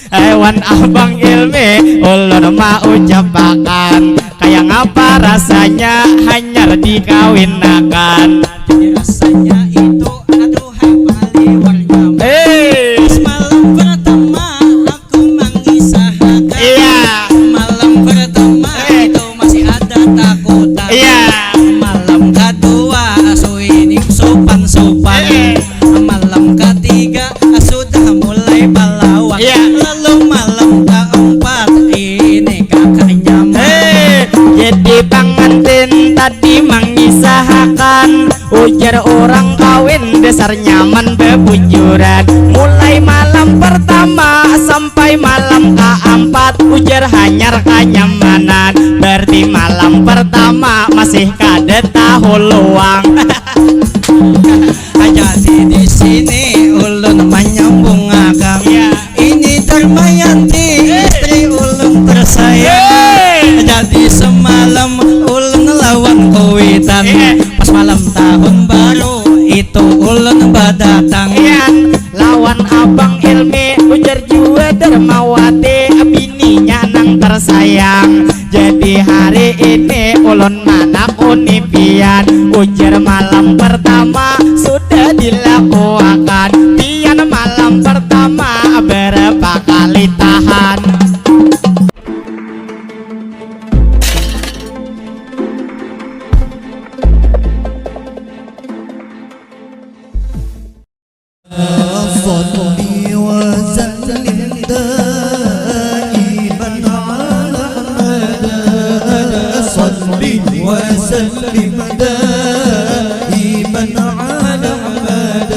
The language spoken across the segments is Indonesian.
Hewan abang ilmi ulun mau ucapakan, kayak ngapa rasanya hanyar dikawinakan. Jadi rasanya itu aduhai paliwar nyaman. Semalam pertama aku mengisahkan, Iya. malam pertama itu masih ada takutan. Iya. Malam kedua asu ini sopan-sopan. Malam ketiga sudah mulai pahlawan. Iya. Lalu malam keempat ini kakak nyaman. Jadi pengantin tadi mengisahkan, ujar orang kawin dasar nyaman bebujuran. Mulai malam pertama sampai malam keempat, ujar hanyar kenyamanan. Berarti malam pertama masih kada tahu luang. Jadi di sini ulun menyambung agang. Ini Darmayanti istri ulun tersayang. Jadi semalam ulun lawan kawitan. Pas malam tahun baru itu ulun berdatang. Lawan abang ilmi ujar jua Darmawati, bininya nang tersayang. Jadi hari ini ulun manak unipian, ujar malam pertama sudah dilakukan. Pian malam pertama berapa kali tahan. صلي وسلم دائما على محمد. صلي وسلم دائما على محمد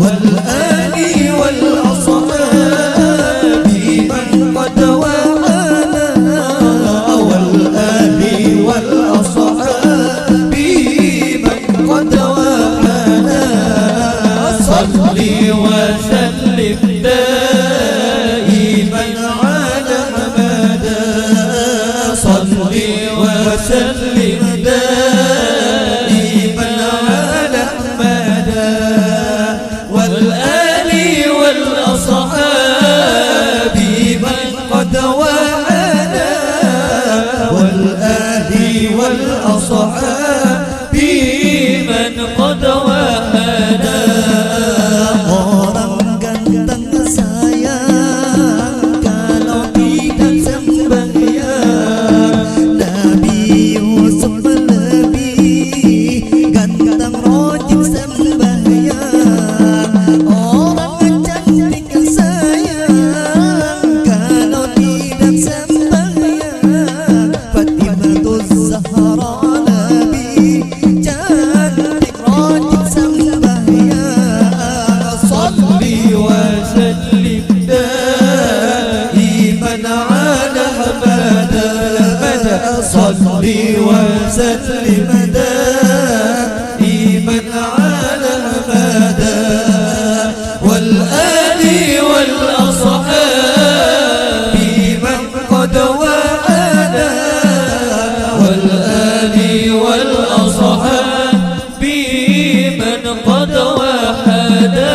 والآل والأصحاب من قد وعانا. والآل والأصحاب من قد وعانا. صلي وسلم دائما على محمد. صلي وسلم دائما على محمد والآل والأصحاب من قد وعانا. والآل والأصحاب من قد وعانا. Orang ganteng sayang kalau tidak sembahyang. Nabi Yusuf lebih ganteng rajin sembahyang. Orang cantik sayang kalau tidak sembahyang. Fatimah Zahra Nabi cantik rajin sembahyang. صلي وسلم دائما على محمد. صلي وسلم دائما على محمد والآل والأصحاب من قد وعانا. والآل والأصحاب من قد وعانا.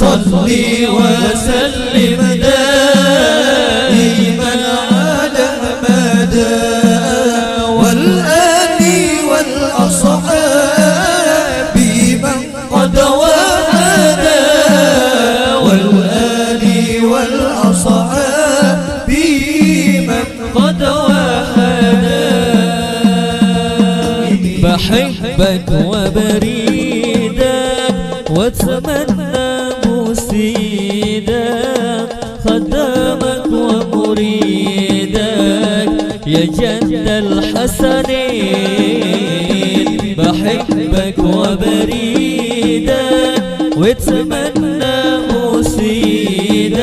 صلي وسلم دائما على محمد والآل والأصحاب من قد وعانا. والآل والأصحاب من قد وعانا. بحبك وبريدك واتمنى خدامك ومريدك يا جد الحسنين بحبك وبريدك واتمنى مسيدك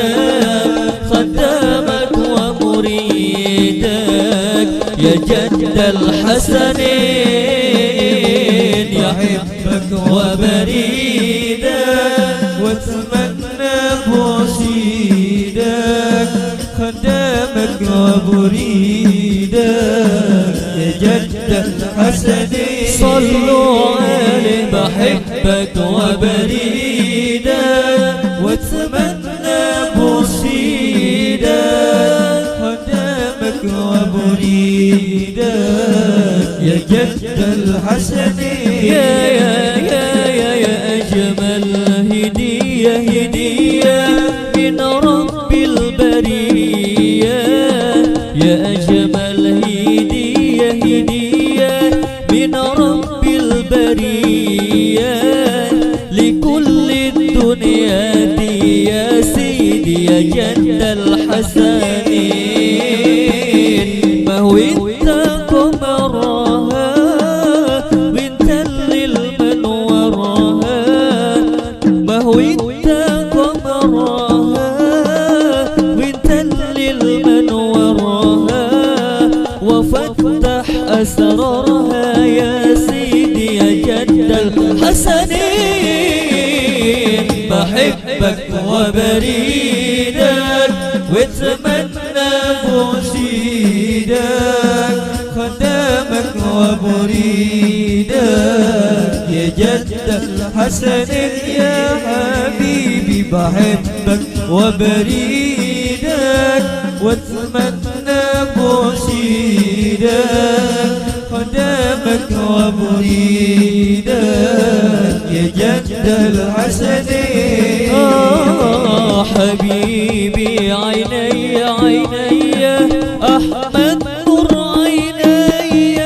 خدامك ومريدك يا جد الحسنين يحبك وبريدك واتمنى بوسيدك خدامك وبريدك يا جد الحسنين صلوا عليه بحبك وبريدك واتمنى بوسيدك خدامك وبريدك يا جد الحسنين يا أجمل هدية هدية من رب البرية يا أجمل هدية هدية من رب البرية لكل الدنيا دي يا سيدي يا جد الحسنين ما هو انت قمرها وانت اللي المن وراها ما هو انت قمرها وانت اللي المن وراها وفتح اسرارها يا سيدي يا جد الحسنين بحبك وبريدك واتمنى بوسيدك خدامك وبريدك يا جد الحسنين يا حبيبي بحبك وبريدك واتمنى بوسيدك خدامك وبريدك يا جد الحسنين حبيبي عيني عيني أحمد نور عيني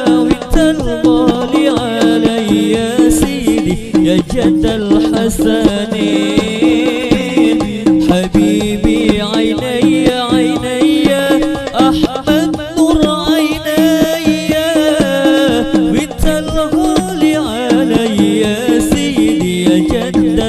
وانت الغالي علي يا سيدي يا جد الحسنين حبيبي عيني عيني أحمد نور عيني وانت الغالي علي يا سيدي يا جد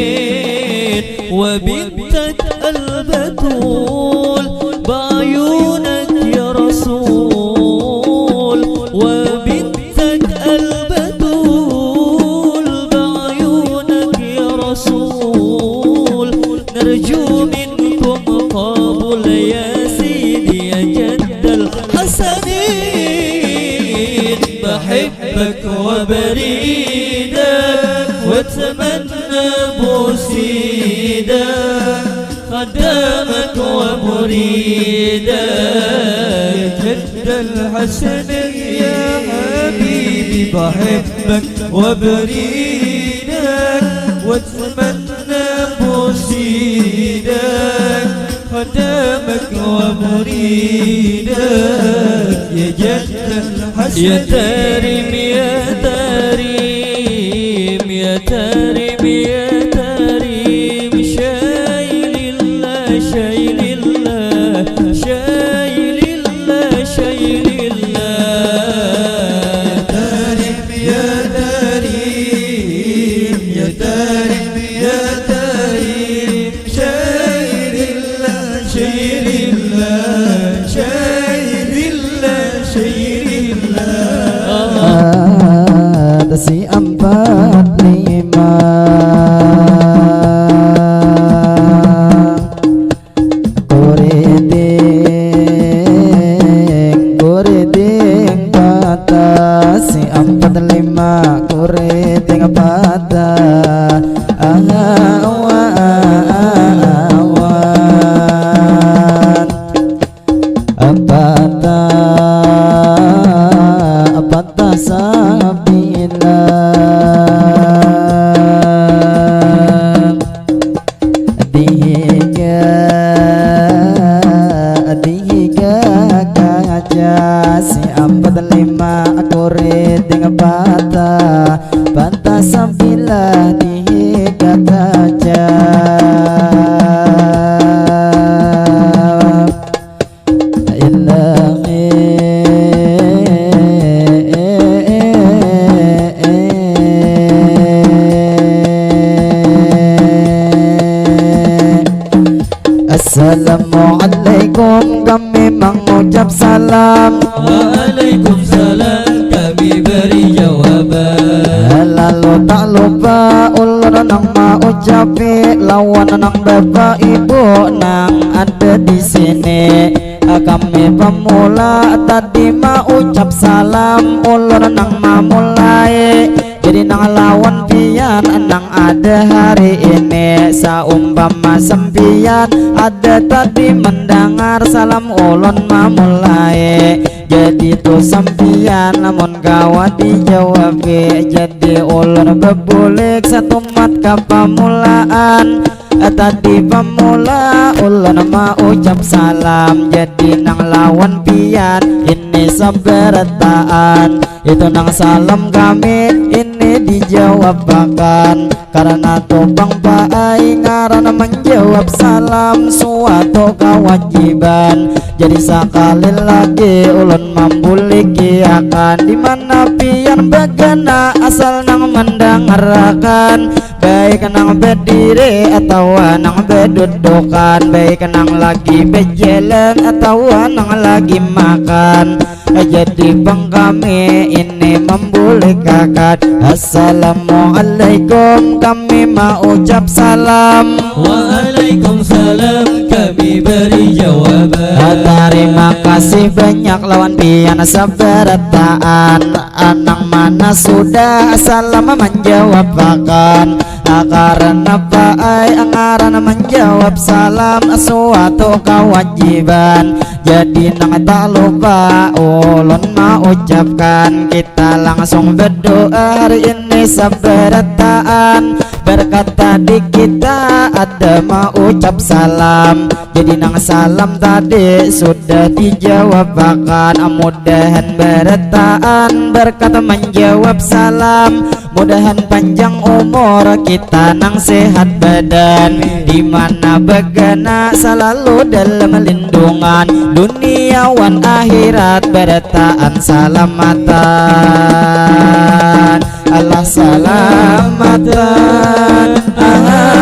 الحسنين وبنتك البتول بعيونك يا رسول وبنتك البتول بعيونك يا رسول نرجو منكم قبول يا سيدي يا جد الحسنين بحبك وبريدك واتمنى بوسيدك خدامك ومريدك جد الحسنين يا حبيبي بحبك وبريدك واتمنى بوسيدك خدامك ومريدك يا جد الحسنين يا تارم يا تارم يا تارم يا تارم شايل الله شايل الله شايل الله شايل الله تاريم يا تاريم يا تاريم يا تاريم شايل الله شايل الله شايل الله شايل الله si empat lima Kuriding bata si empat lima kuriding bata awan bata bata sabila dihiga kaca si empat lima kuriding bata bata sabila dihiga kaca kami mengucap salam. Waalaikumsalam kami beri jawaban. Lalu tak lupa ulun nang mau ucapi lawan nang bapak ibu nang ada di sini. Kami pemula tadi mau ucap salam, ulun nang mau mulai jadi nang lawan pian nang ada hari ini. Saumpama sempian ada tadi mendengar salam ulun mau mulai. Jadi tu sempian namun kawan dijawab. Jadi ulun bebulik satu mat kepamulaan. Tadi pemula ulun mau ucap salam, jadi nang lawan pian ini seberataan. Itu nang salam kami ini dijawab bahkan karena topang paai ngaran menjawab salam suatu kewajiban. Jadi sekali lagi ulun membuliki akan dimana pian bagana asal nang mendengarkan, baik nang berdiri atau nang berdudukan, baik nang lagi berjalan atau nang lagi makan. Jadi bang kami ini membulik akad. Assalamualaikum kami mau ucap salam. Waalaikumsalam kami beri jawaban. Terima kasih banyak lawan pian seberataan. Anang mana sudah salam menjawab akan karena paai angaran menjawab salam suatu kewajiban. Jadi nang tak lupa ulun mau ucapkan kita langsung berdoa hari ini seberataan. Berkat tadi kita ada mau ucap salam, jadi nang salam tadi sudah dijawab akan. Mudahan berataan berkat menjawab salam, mudahan panjang umur kita nang sehat badan, dimana begana selalu dalam lindungan dunia wan akhirat. Berataan salamatan Allah salamatan awan.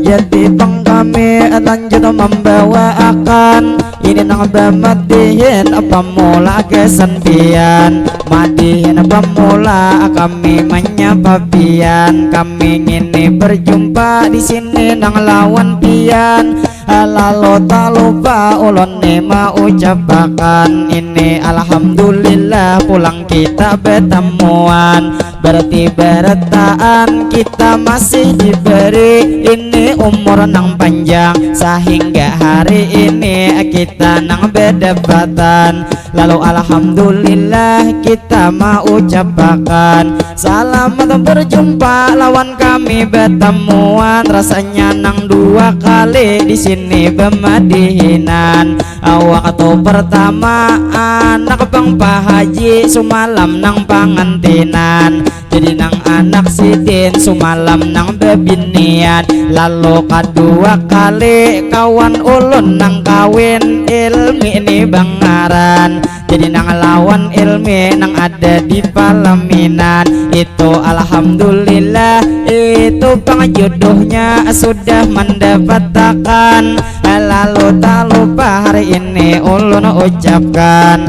Jadi bang kami lanjut membawa akan ini nang bamadihin pemula kesenpian. Madihin pemula kami menyapa pian. Kami ini berjumpa di sini nang lawan pian. Lalu tak lupa ulun mau ucapakan ini alhamdulillah pulang kita bertemuan. Berarti berataan kita masih diberi ini umur nang panjang, sehingga hari ini kita nang berdebatan. Lalu alhamdulillah kita mau ucapakan selamat berjumpa lawan kami bertemuan. Rasanya nang dua kali di sini bemadihinan. Waktu pertama anak bang Pak Haji sumalam nang pangantinan, jadi nang anak sidin sumalam nang bebinian. Lalu kedua kali kawan ulun nang kawin ilmi ini bangaran, jadi nang lawan ilmi nang ada di Palaminan. Itu alhamdulillah itu pengjodohnya sudah mendapatkan. Lalu tak lupa hari ini ulun ucapkan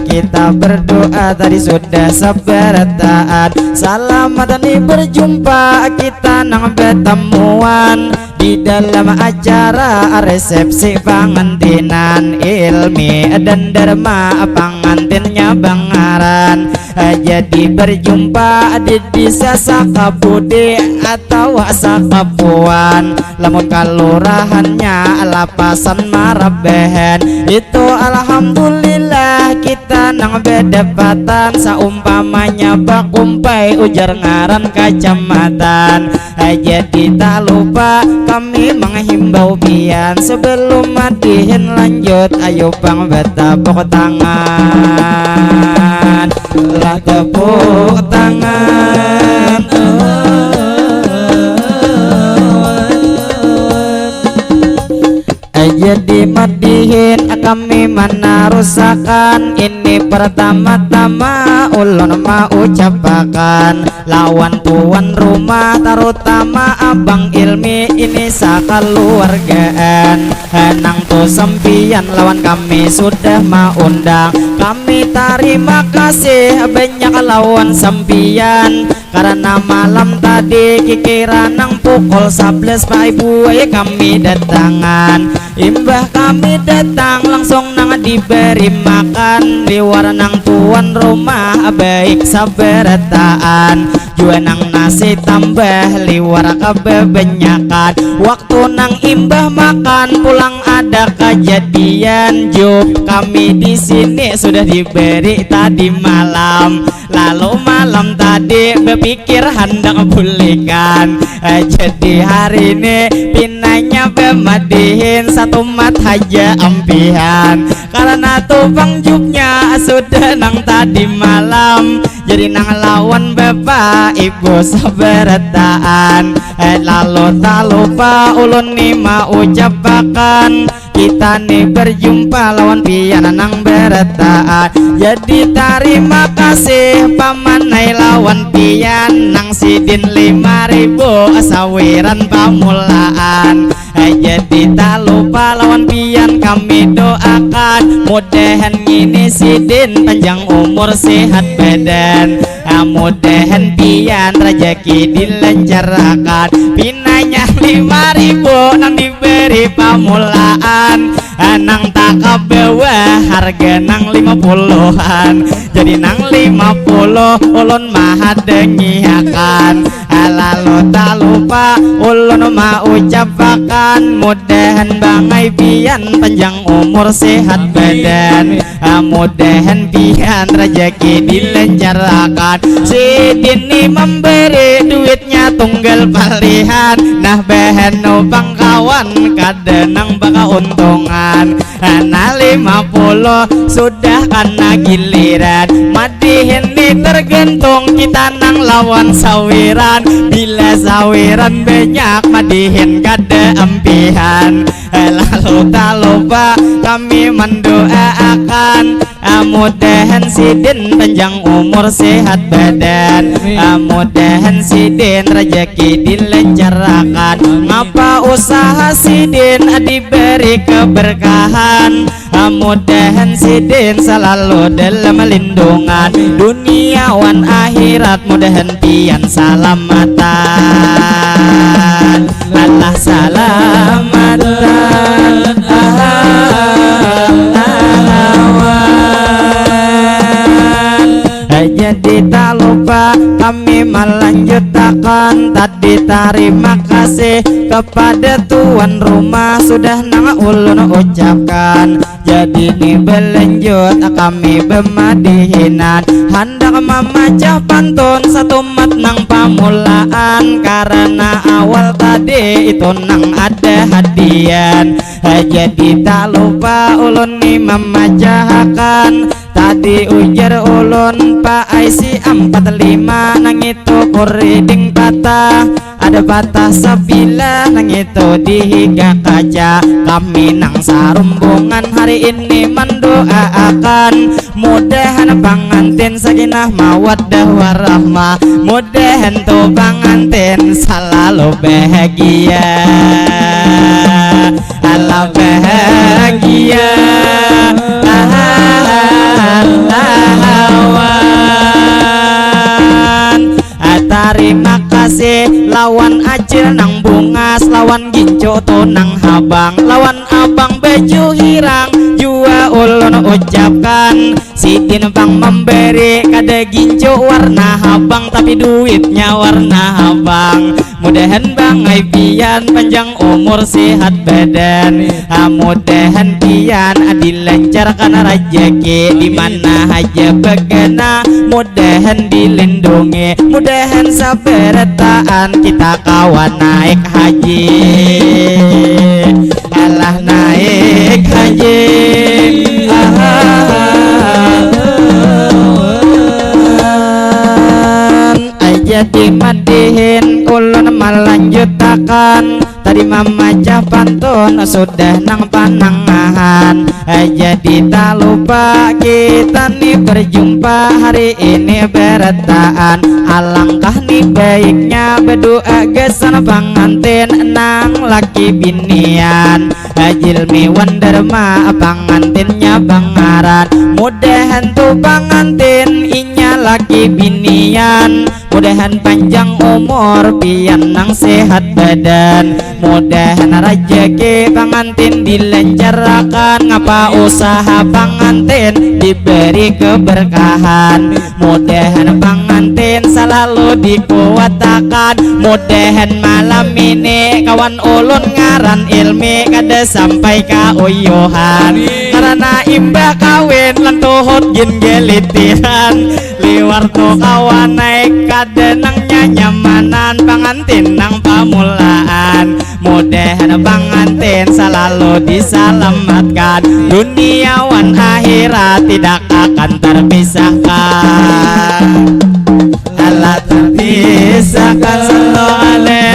kita berdoa tadi sudah seberataan. Selamat nih berjumpa kita nang bertemuan di dalam acara resepsi pengantinan ilmi dan derma pengantinnya bangaran. Jadi berjumpa di desa Sakabudi atau Sakapuan, lamun kalurahannya Lapasan Marabehen. Itu alhamdulillah kita nang berdapatan saumpamanya Bakumpai ujar ngaran kecamatan. Jadi tak lupa kami menghimbau pian sebelum madihin lanjut ayo bang bertepuk tangan, lah tepuk tangan. Jadi madihin kami mana rusakan ini ini pertama-tama ulun mau ucapakan lawan tuan rumah terutama abang Ilmi ini sakaluargaan. Nang tu sempian lawan kami sudah mau undang, kami terima kasih banyak lawan sempian karena malam tadi kikira nang pukul 11 Pak Ibu kami datangan. Imbah kami datang langsung nang diberi makan liwar nang tuan rumah baik sabarataan jua nang nasi tambah liwar kebebenyakan. Waktu nang imbah makan pulang ada kejadian jub kami di sini sudah diberi tadi malam. Lalu malam tadi berpikir hendak pulihkan, jadi hari ini pinanya bemadihin satu mat haja ampihan karena tupang jubnya sudah nang tadi malam. Jadi nang lawan bapak ibu sabarataan. Lalu tak lupa ulun nih mau ucapakan kita nih berjumpa lawan pian nang berataan. Jadi terima kasih pamanai lawan pian nang sidin 5.000 sawiran pamulaan. Jadi tak lupa lawan pian kami doakan mudahan ini sidin panjang umur sehat badan, mudahan pian rezeki dilancarkan. Pinanya 5.000 nang diberi pamulaan, nang tak kebawa harga nang 50-an. Jadi nang 50 ulun maha dengiakan. Lalu tak lupa ulun mau ucapakan mudahan bangai pian panjang umur sehat badan, mudahan pian rezeki dilancarkan. Sidini memberi duitnya tunggal palihan, nah behen nubang kawan kadenang baka untungan. Nah 50 sudah kena giliran, madihin ini tergantung kita nang lawan sawiran. Bila sawiran banyak madihin kada ampihan. Lalu tak lupa kami mendoakan mudahan sidin panjang umur sehat badan, mudahan sidin rezeki dilancarkan. Ngapa usaha sidin diberi keberkahan, mudahan sidin selalu dalam lindungan dunia wan akhirat, mudahan pian salamatan. Allah salamatan jadi tak lupa kami melanjutkan tadi terima kasih kepada tuan rumah sudah nang ulun ucapkan. Jadi ini berlanjut kami bemadihinan hendak memacah pantun satu mat nang pamulaan karena awal tadi itu nang ada hadian. Jadi tak lupa ulun nih memacahkan tadi ujar ulun Pak IC 45 nang itu kuriding patah, ada patah sebilah nang itu dihiga kaca. Kami nang sarumbungan hari ini mendoakan mudahan pangantin sakinah mawaddah warahmah, mudahan tuh pangantin selalu bahagia, Allah bahagia. Terima kasih lawan acil nang bungas, lawan ginco to nang habang, lawan abang baju hirang jua ulun ucapkan. Sidin bang memberi kada ginco warna habang tapi duitnya warna habang. Mudahan bangai pian panjang umur sehat badan, mudahan pian dilancarkan rezeki di mana aja begana, mudahan dilindungi, mudahan sabarataan kita kawan naik haji. Allah naik haji. Jadi madihin ulun melanjutkan tadi memacah mantun sudah nang panangahan. Jadi tak lupa kita nih berjumpa hari ini bertaan. Alangkah nih baiknya berdoa gesan pangantin nang laki binian. Jilmi Wanderma pangantinnya bangaran. Mudahan tuh pangantin inya laki binian. Mudahan panjang umur pian nang sehat badan. Mudahan rezeki pangantin dilancarkan. Ngapa usaha pangantin diberi keberkahan. Mudahan pangantin selalu dikuatakan. Mudahan malam ini kawan ulun ngaran ilmi kada sampai ka uyuhan. Karena imbah kawin lan tuhut gin gelitiran. Liwar to kawan naik kada nang nyamanan. Pangantin nang pamulaan. Mudahan pangantin selalu diselamatkan. Duniawan akhirat tidak akan terpisahkan. Allah terpisahkan. Sallallahu alaihi.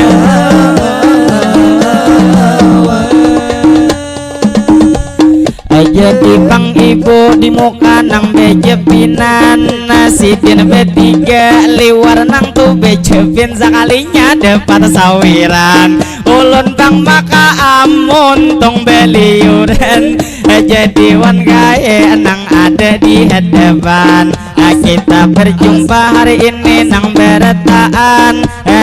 Jadi pang ibu di muka nang bejepinan. Sidin betiga liwar nang tu bejepin. Sekalinya dapat sawiran. Ulun bang maka amun tong beliuran. Jadi wan kaya nang ada di hadapan. Kita berjumpa hari ini nang berataan.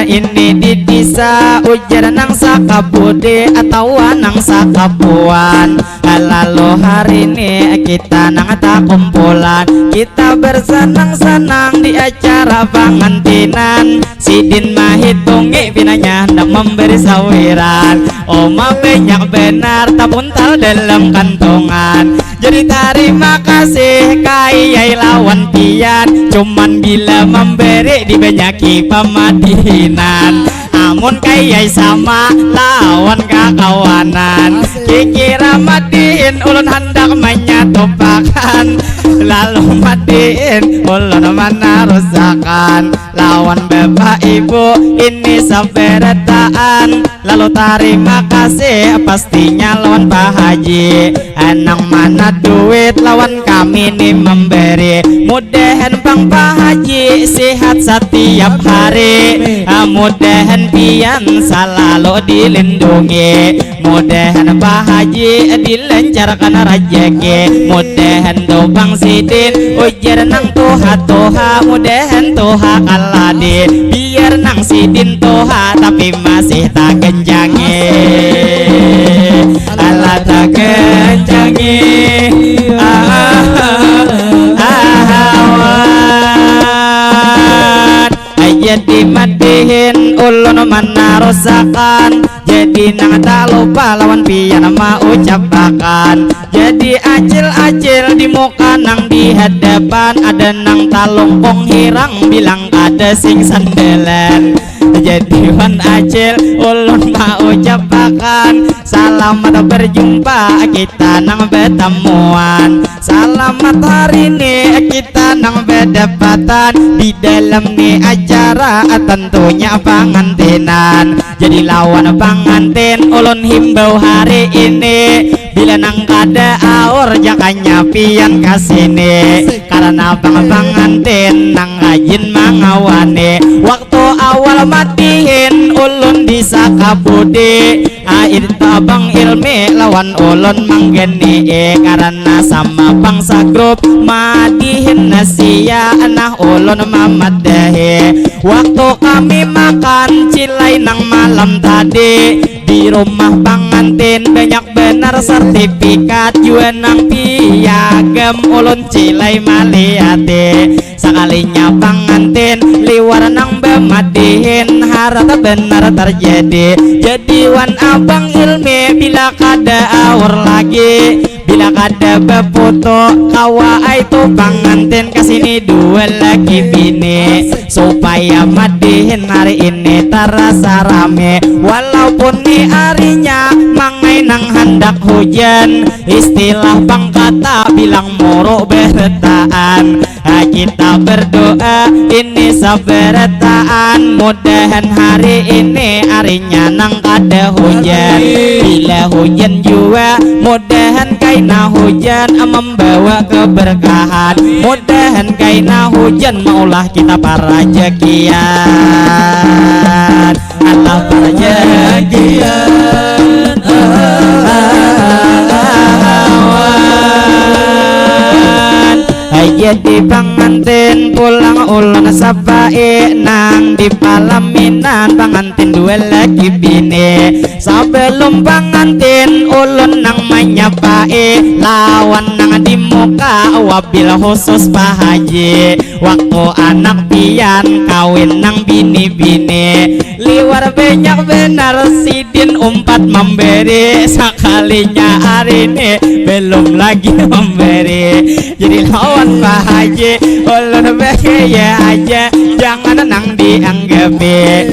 Ini di desa ujar nang Sakabudi atau nang Sakapuan. Lalu hari ini kita nang tak kumpulan. Kita bersenang-senang di acara pangantinan. Sidin mahitungi pinanya hendak memberi sawiran. Oma banyak benar tapuntal dalam kantongan. Jadi terima kasih kayai lawan pian. Cuman bila memberi dibenyaki pemadinan. Amun kayai sama lawan kakawanan. Kikira madiin ulun hendak menyatupakan. Lalu madiin ulun mana rusakan. Lawan bapak ibu ini sampai retaan. Lalu terima kasih pastinya lawan Pak Haji. Enang mana duit lawan kami nih memberi. Mudahan Bang Pak Haji sehat setiap hari. Mudahan pian selalu dilindungi. Mudahan Pak Haji dilancarkan rezeki. Mudahan tuh Bang Sidin ujar nang tuha-tuha. Mudahan tuha kaladi. Biar nang Sidin tuha tapi masih tak genjangi. Allah tak genjangi. Jadi madihin ulun mana rusakan. Jadi nang tak lupa lawan pian ma ucapakan. Jadi acil-acil di muka nang di hadapan. Ada nang talungkong hirang bilang ada sing sandelan. Jadi wan acil ulun ma ucapakan. Selamat berjumpa kita nang bertemuan. Selamat hari ini kita nang berdapatan. Di dalam ni acara tentunya pangantinan. Jadi lawan pangantin ulun himbau hari ini. Bila nang kada aur jakanya pian kasini. Karena pangantin nang rajin mangawani. Waktu awal matihin ulun di Sakabudi. Air tabang ilmi lawan ulun manggeni. Karena sama bangsa grup madihin nasia nah ulun mamadahi. Waktu kami makan cilai nang malam tadi. Di rumah pangantin banyak benar sertifikat. Juga nang piagam ulun cilai maliati. Sekalinya pangantin liwar nang bemadihin. Harta benar terjadi. Jadi wan abang ilmi bila kada awur lagi. bila kada befoto kawa itu pengantin kesini dua lagi bini supaya madihin hari ini terasa rame walaupun nih harinya mangai nang hendak hujan istilah bang kata bilang moro bertaan kita berdoa ini sabertaan mudahan hari ini harinya nang kada hujan bila hujan juga mudahan kaina hujan membawa keberkahan mudahan kaina hujan maulah kita para jakian Allah para jakian jadi pengantin pulang ulun sabai nang di palaminan pengantin dua lagi bini sebelum pengantin ulun nang menyapai lawan nang di muka wabil khusus Pak Haji waktu anak pian kawin nang bini-bini liwar banyak benar sidin umpat memberi sekalinya hari ini belum lagi memberi jadi lawan Pak Haji ulun bahaya aja jangan nang dianggapi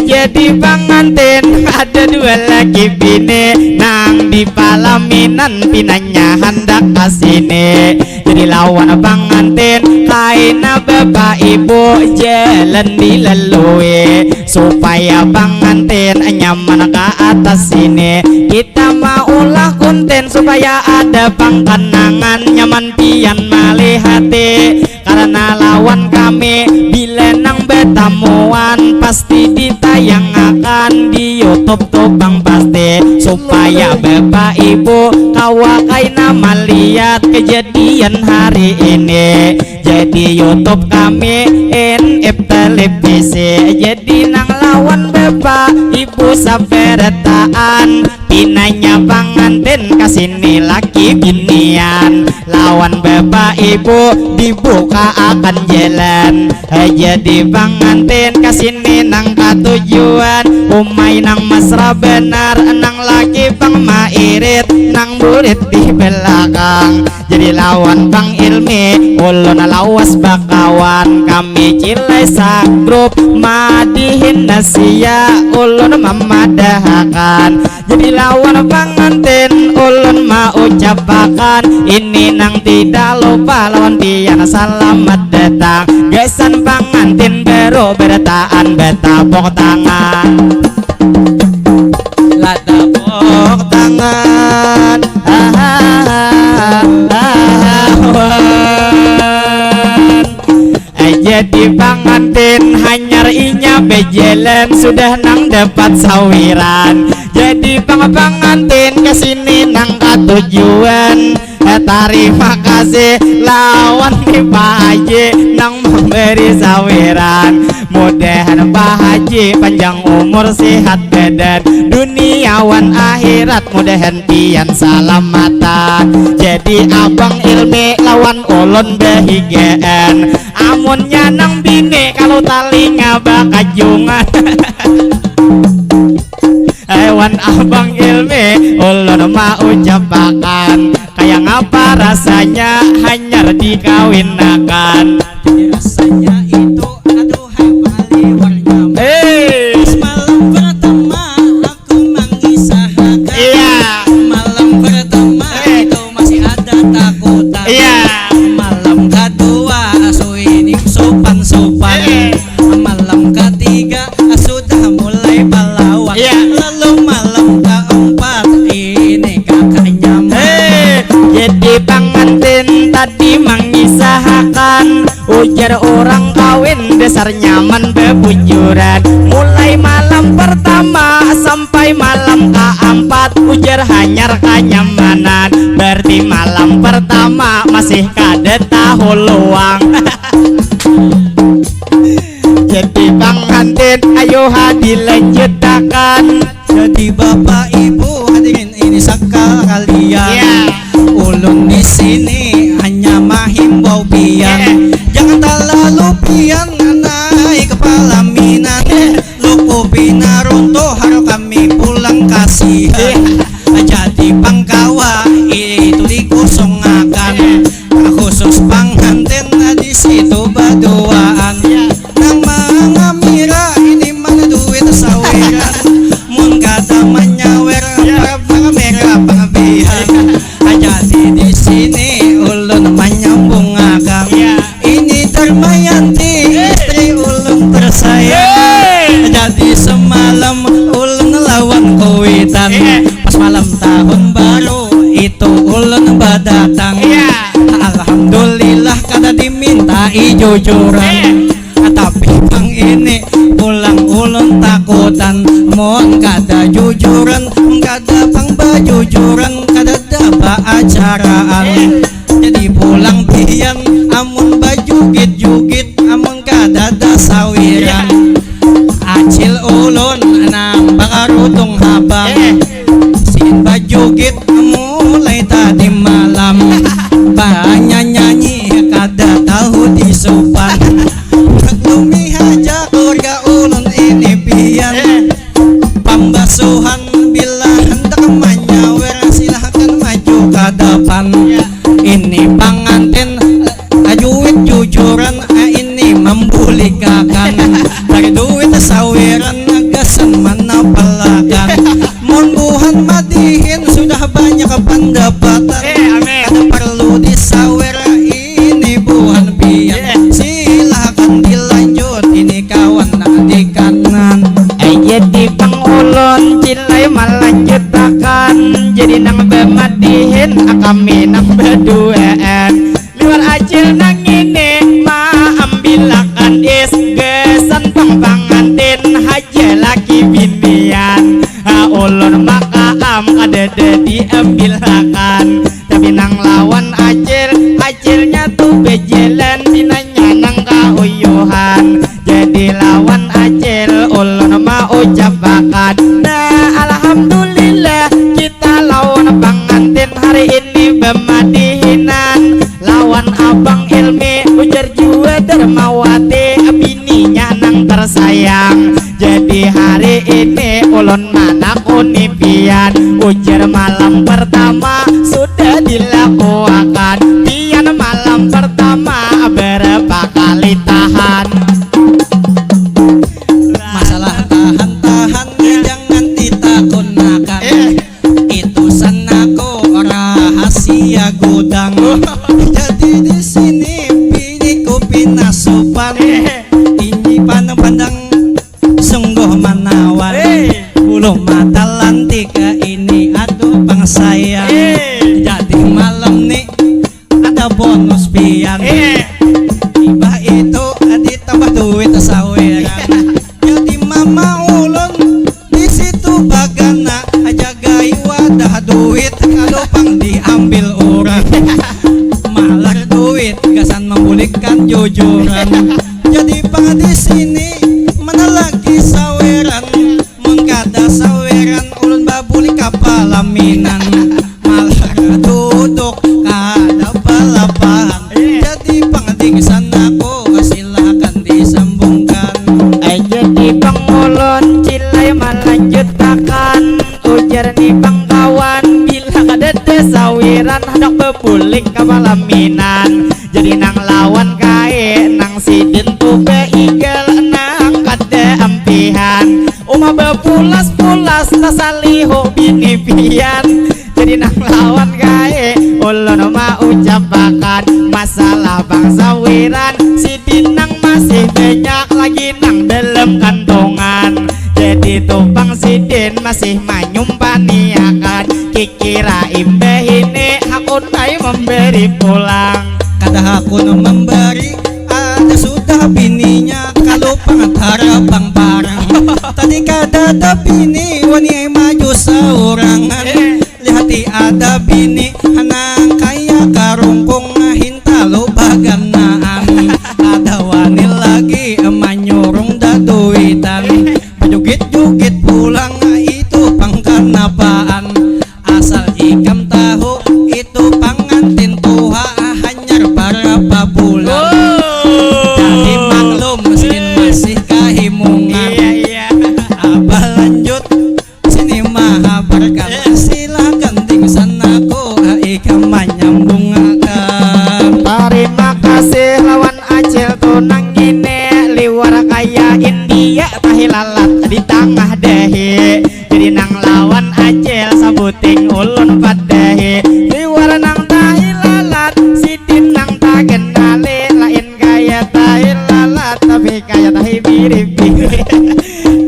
jadi pengantin ada dua lagi bini nang di palaminan pinanya hendak kesini jadi lawan pengantin kaina bapak ibu jalan dilalui supaya pengantin nyaman ke atas sini kita maulah konten supaya ada pangkenangan nyaman pian malihati karena lawan kami bila nang betamuan pasti ditayangkan di YouTube tuh bang pasti supaya bapak ibu kawakai nama lihat kejadian hari ini jadi YouTube kami NF televisi jadi nang lawan bapak ibu saberetaan pinanya pengantin kasini laki binian lawan bapak ibu dibuka akan jalan jadi pengantin kasini nang katujuan umay nang mesra benar nang laki bang mairit nang burit di belakang jadi lawan bang ilmi ulun lawas bakawan kami cilai sak grup madihin nasia ulun memadahakan jadi lawan pengantin ulun mau ucapakan ini nang tidak lupa lawan pian selamat datang gesan pengantin baru bertaan betapok tangan lah tepuk tangan jadi pengantin hanyar inya bejelan sudah nang dapat sawiran jadi pengantin kesini nang katujuan terima kasih lawan di Pak Haji nang memberi sawiran mudahan Pak Haji panjang umur sehat badan duniawan akhirat mudahan pian salamatan jadi abang ilmi lawan ulun bahigaan amunnya nang bini kalau talinya bakajungan hewan abang ilmi ulun mau ucapakan kayak ngapa rasanya hanyar dikawinakan Jadi rasanya itu aduhai paliwar nyaman Semalam pertama aku mengisahkan Malam pertama itu masih ada takutan Malam kedua asu ini sopan-sopan Malam ketiga sudah mulai pahlawan Lalu malam keempat ini kakak nyaman jadi pengantin tadi mengisahkan ujar orang kawin dasar nyaman bebujuran mulai malam pertama sampai malam keempat ujar hanyar kenyamanan berarti malam pertama masih kada tahu luang jadi pengantin ayo dilanjutkan Jadi bapak ibu hadirin ini sekalian ulun di sini hanya menghimbau pian jangan terlalu pian naik kepala minat loko pinaruntuh harus kami pulang kasihan jadi pangkawa itu di tahun baru itu ulun badatang. Alhamdulillah kada dimintai jujuran, tapi bang ini pulang ulun takutan. Mohon kada jujuran, kada pang bajujuran, kada daba acaraan. Jadi pulang pian amun bajugit-jugit, amun kada da sawiran. Acil ulun nambah karudung habang, sin bajugit mulai tadi malam. Banyak nyanyi kada tahu disupan, lumihaja keluarga ulun ini pian. Pembasuhan bila hendak menyawer silahkan maju ke depan. Ini pengantin duit jujuran, ini membulikakan. Dari duit sawiran nagasan mana palakan. Mon madihin sudah banyak pendapatan, kada perlu disawer ini buhan pian. Silahkan dilanjut ini kawan di kanan. Jadi pangulon cilai melanjutakan, jadi nang bemadihin kami nang berduaan. Luar acil nang ini ma ambilakan is gesan pang pangantin haja laki binian. Ulun maka kada diambilakan, tapi nang lawan acil, acilnya tuh bejelan dinanya nang kauyuhan. Jadi lawan acil ulun mau ucapakan. Nah alhamdulillah kita lawan pengantin hari ini bemadihinan. Lawan abang Ilmi ujar jua Darmawati, bininya nang tersayang. Jadi hari ini ulun mana kunipian, ujar malam pertama sudah dilakukan. Pian malam pertama berapa kali tahan. Masalah tahan-tahan jangan ditakunakan, itu sanako rahasia gudang. Jadi di sini biniku pinasupan, ini pandang-pandang sungguh menawan. Bulu mata lantika ini aduh bang sayang. Jadi malam nih ada bonus pian, tiba itu ditambah duit saweran. Jadi mama ulun di situ bagana jagai wadah duit, kalau pang diambil orang malah duit gasan memulihkan jujuran. Jadi pang di sini mana lagi saweran, mengkada saweran ulun babuli kapalaminan. Malah duduk kada balapan, jadi pang di sana ko silakan disambungkan. Jadi pangulon cilai melanjutakan, ujar nih bang kawan bila kada sawiran hendak bebulik kapalaminan. Jadi nang lawan kae nang sidin tu beigel nang kada ampihan. Uma bepulas-pulas tasaliho bini pian. Jadi nang lawan kae ulun mau ucapakan. Masalah bang sawiran sidin nang masih banyak lagi nang dalam kantongan. Jadi tumpang sidin masih manyumpaniakan. Kikira imbeh ini hakun ay memberi pulang. Kada hakun memberi, ada sudah bininya, kalau pangantara pang parang. Tadi kada ada bini wani maju saurangan. Lihati ada bini hanang kaya karungkung hintalo baganaan. Ada wani lagi manyurung daduitan, jugit-jugit pulang itu pang kanapaan. Asal ikam tahu itu pangantin tuha hanyar berapa bulan. Jadi maklum mesin masih kahimungan. Abah lanjut sini maha berkah, silakan tingsan aku ikam menyambungkan. Terima kasih lawan acil tunang ini liwar kaya India tahilalat di tengah dehi. Jadi nang lawan acil sabuting ulun padahi liwar nang tahilalat sidin nang tagenali lain kaya tahilalat tapi kaya tahi biri-biri.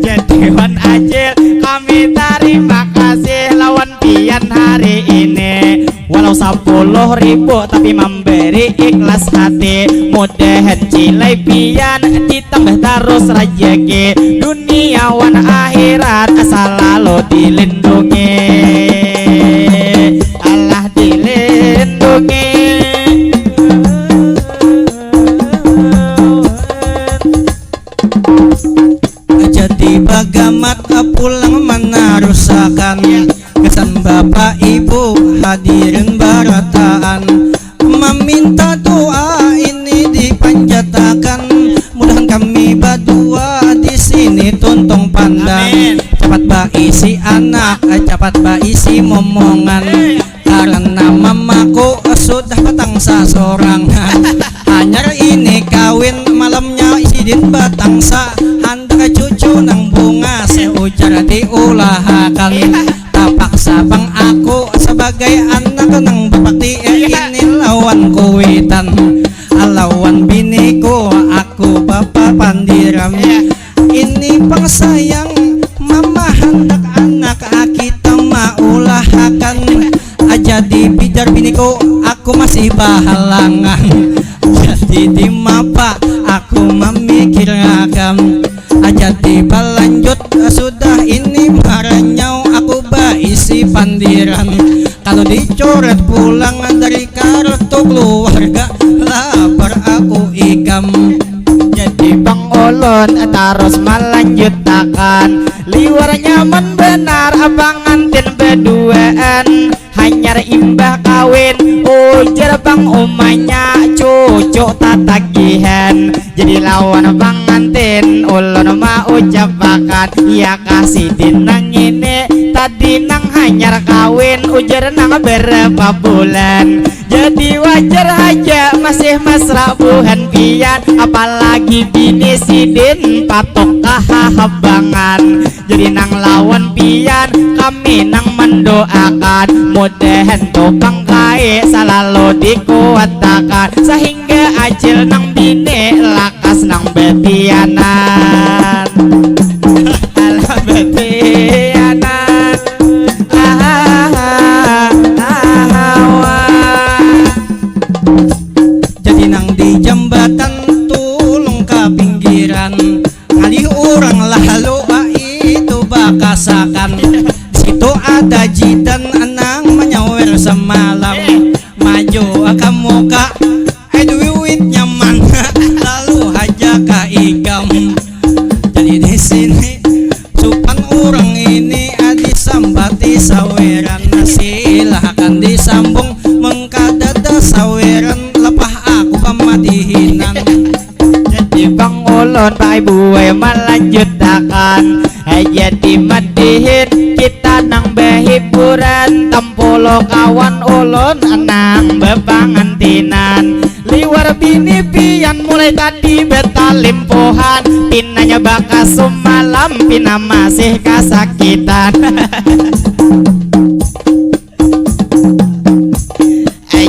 Jadi wan acil kami terima kasih lawan pian hari ini. Walau 10.000 tapi memberi ikhlas hati. Mudahan cilai pian ditambah terus rejeki, dunia wan akhirat selalu dilindungi. Allah dilindungi. Jadi bagamat pulang menarusakan kesan bapak ibu hadirin barataan, meminta doa ini dipanjatakan. Mudahan kami berdua di sini tuntung pandang. Cepat baisi anak, cepat baisi momongan. Karena mamaku sudah petangsa sorangan. Hanya ini kawin malamnya isidin batangsa. Handak cucu nang bunga seujar diulahakan. Tapaksa bang aku sebagai anak nang bapakti. Ini lawan kuitan, lawan biniku aku bapak pandiram. Ini pang sayang mama hendak anak kita maulahakan. Jadi bijar biniku aku masih bahalangan. Jadi di mapa aku memikirkan. Jadi berlanjut sudah ini maranyau aku baisi pandiran. Kalau dicoret pulang dari kartu keluarga lapar aku ikam. Jadi Bang Ulun terus melanjutkan, liwarnya men benar abang antin berduaan. Hanyar imbah kawin ujar bang umanya cucu tatagihan. Jadi lawan bang antin ulun mau ucapakan, ya kasih dinang ini tadi nang hanyar kawin ujar nang berapa bulan. Jadi wajar aja masih mesra buhan pian, apalagi bini sidin patok kahabangan. Jadi nang lawan pian kami nang mendoakan, mudahan topang kae selalu dikuatakan, sehingga acil nang bini lakas nang betianan. Alah betianan. Jadi nang di jembatan tulung ke pinggiran, kali orang lalu itu bakasakan. Situ ada jidan anang menyawer semalam. Maju ke muka duit nyaman lalu aja ke ikam. Jadi di sini supan orang ini disambati saweran, silahkan disambung mengkadada saweran, lepah aku pamadihinan. Jadi Bang Ulun Pak Ibu melanjutkan, jadi madihin kita nang behiburan, tempulo kawan ulun nang bepangantinan. Liwar bini pian mulai tadi betalimpohan, pinanya bakas semalam pina masih kasakitan.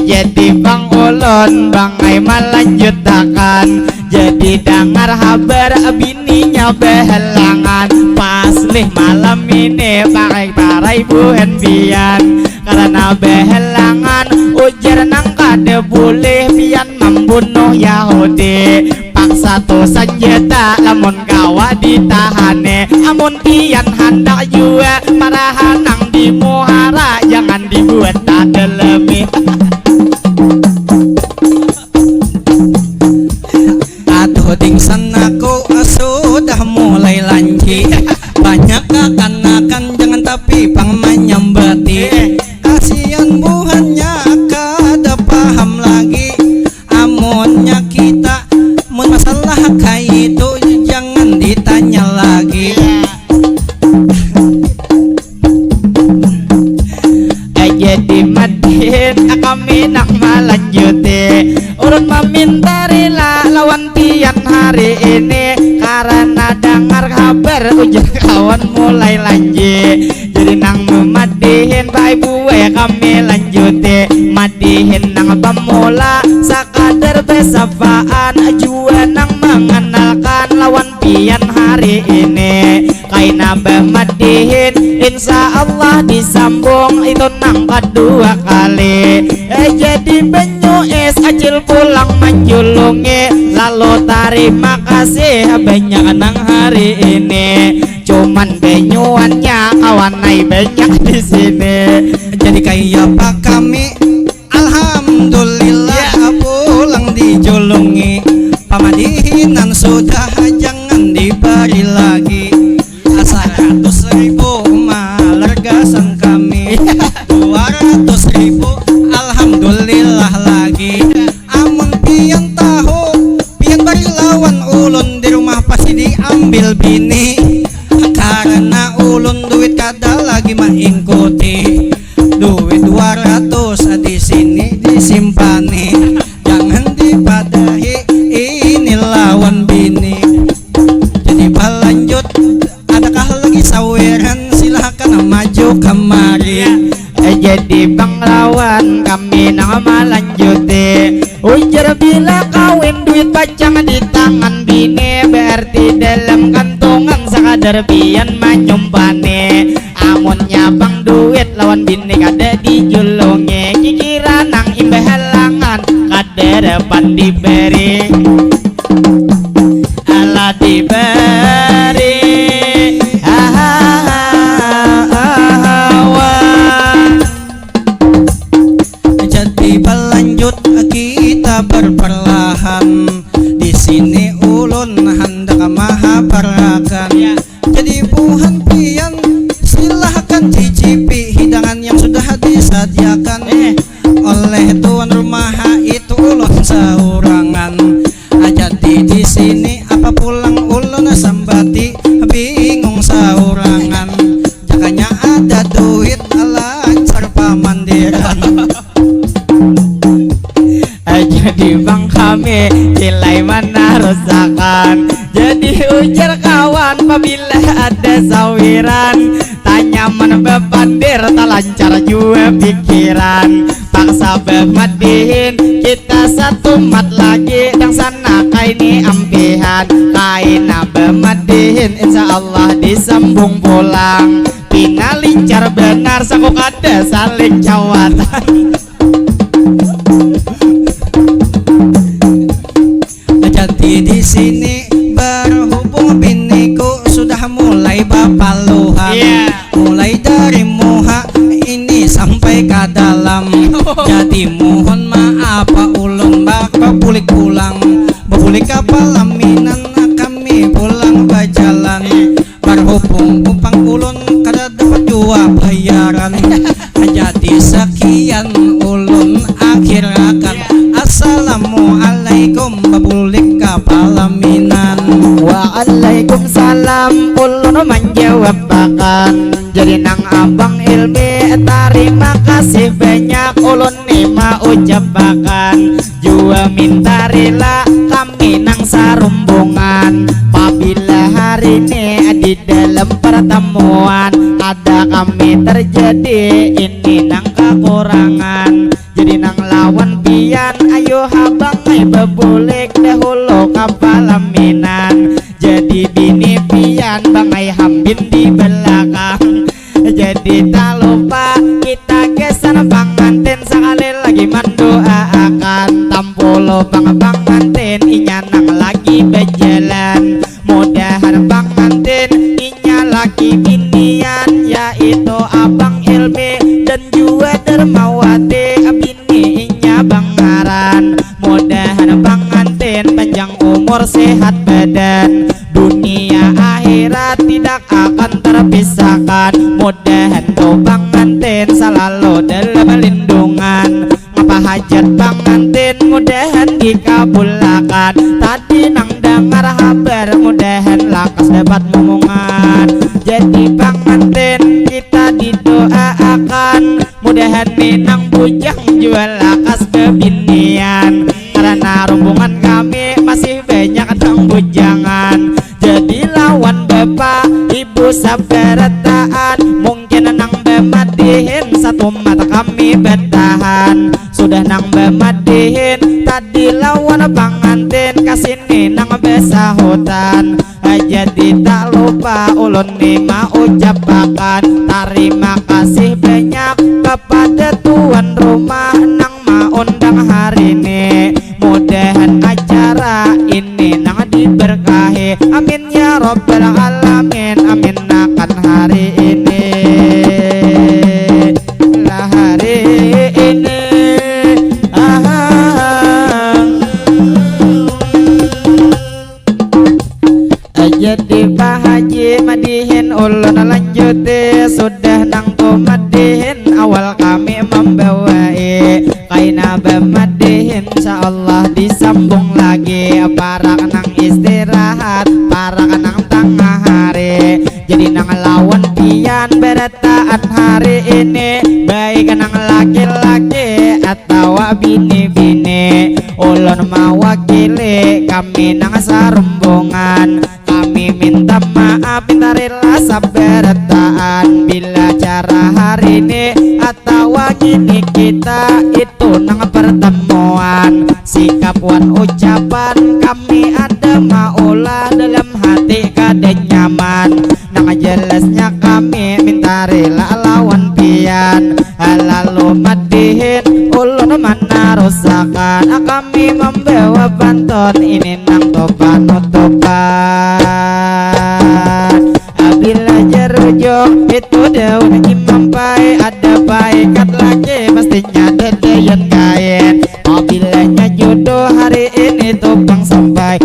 Jadi Bang Ulun Bang Ai melanjutkan, jadi dengar kabar bininya behalangan. Pas lih malam ini pakai buhan pian, karena behalangan ujar nang kade boleh pian membunuh Yahudi. Paksa tu senjata lamun kawa ditahane, amun pian hendak jua marahan nang dimuhara, jangan dibuat tak delemi. Aduh dingsan aku sudah mulai lanci. Banyak akan jangan tapi pang menyambati. Kasihan buhannya kada paham lagi. Amunnya kita mun masalah kayak itu jangan ditanya lagi. Jadi madin kami nak melanjuti, urun memintarilah lawan pian hari ini, karena dengar kabar ujar kawan mulai lanji. Jadi nang memadihin Pak Ibu kami lanjuti, madihin nang pemula sakadar besapaan, jua nang mengenalkan lawan pian hari ini. kaina bemadihin insya Allah disambung itu nang kedua kali jadi penyu es acil pulang menjulungi lalu terima kasih banyak nang hari ini cuman benyuannya kawanai banyak di sini jadi kayak pak kami alhamdulillah pulang dijulungi pamadihinan sudah jangan dibari lagi 100.000 malergasan kami 200.000 alhamdulillah lagi amun pian tahu pian bari lawan ulun di rumah pasti diambil bini karena ulun duit kada lagi mengikuti duit 200 di sini disimpani jangan dipadahi ini lawan bini jadi berlanjut adakah lagi saweran silahkan maju kemari jadi bang lawan kami nang melanjuti ujar bila kawin duit pacang di tangan bini berarti dalam kantongan sekadar pian manyumpane amunnya bang duit lawan bini kada dijulungi kikira nang imbah halangan kada depan diberi ala diberi jadi berlanjut kita berperlahan di sini ulun hendak maha perakan jadi buhan pian silahkan cicipi hidangan yang sudah disediakan oleh tuan rumah itu ulun saurangan jadi di sini apa pulang ulun sambati bingung saurangan jakanya ada duit lancar pamandiran jadi bang kami nilai mana rusakan jadi ujar kawan apabila ada sawiran tanya mana bepandir tak lancar juga pikiran paksa bemadihin kita satu mat lagi dan sana kaini ampihan kaina bemadihin insya Allah disambung pulang pina lincar benar sakuk ada saling jawatan jadi di sini berhubung biniku sudah mulai bapaluhan mulai dari muha ini sampai ke dalam jadi mohon maaf ulun bakal pulik pulang berpulik kapal laminan kami pulang berjalan berhubung upang ulun kada dapat jua bayaran jadi sekian ulun akhir akan assalamualaikum babulik kapalaminan waalaikumsalam ulun menjawab bahkan jadi nang abang ilmi terima kasih banyak ulun nima ucapakan jua minta rela kami nang sarumbungan apabila hari ini di dalam pertemuan ada kami terjadi ini nang kekurangan jadi nang lawan pian ayo habang ay bebulik dahulu kapalaminan jadi bini pian bangai hambin di belakang jadi tak lupa kita kesan pangantin sekali lagi mendoakan tampulo pangantin inya nang lagi berjalan mudahan pangantin inya lagi binian yaitu abang ilmi dan juga dermawati bini inya bangaran mudahan pangantin panjang umur sehat badan dunia akhirat tidak akan terpisahkan mudahan tuh pangantin selalu dalam lindungan apa hajat pangantin mudahan dikabulkan tadi nang dengar kabar mudahan lakas dapat ngomongan jadi pangantin kita didoakan mudahan minang bujang jual lakas kebinian karena rombongan kami masih banyak nang bujangan jadi lawan bapak ibu sabarataan mungkin nang bemadihin satu mata kami bertahan sudah nang bemadihin tadi lawan pangantin kasini nang besahutan jadi Jadi tak lupa ulun nih mau ucapakan terima kasih banyak kepada tuan rumah nang undang hari ini. Mudahan acara ini nang diberkahi, amin ya rabbal alamin, amin akan hari ini. Lah hari ini jadi Pak Haji madihin ulun lanjuti, sudah nang madihin awal kami membawai kaina bemadihin insyaallah disambung lagi para nang istirahat para nang tengah hari. Jadi nang lawan pian berataan hari ini baik nang laki-laki atau bini-bini ulun mewakili kami nang sarumbungan. Kami minta maaf, minta rela sabarataan bila cara hari ini atau gini kita itu nang pertemuan. Sikap wan ucapan kami ada maulah dalam hati kada nyaman. Nang jelasnya kami minta rela lawan pian lalu madihin ulun mana rusakan. Kami membawa bantuan ini nang topan-topan. Bila jerujuk itu daun imam pai ada baikat lagi mestinya dedeyan kain. Apabila jodoh hari ini topang sampai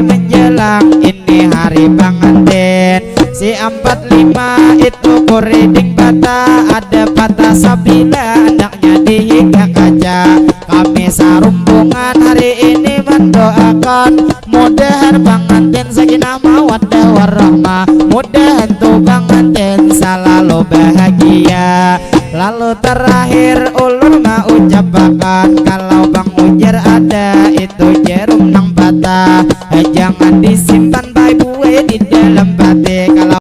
menjelang ini hari pengantin. Si 45 itu kuriding bata ada patah sabila anaknya dihingga kaca. Kami sarumbungan hari ini mendoakan mudahan pengantin sakinah mawaddah warahmah, mudahan tuh pengantin selalu bahagia. Lalu terakhir ulun mau ucapakan kalau bang ujar ada itu jarum nang patah jangan disimpan baik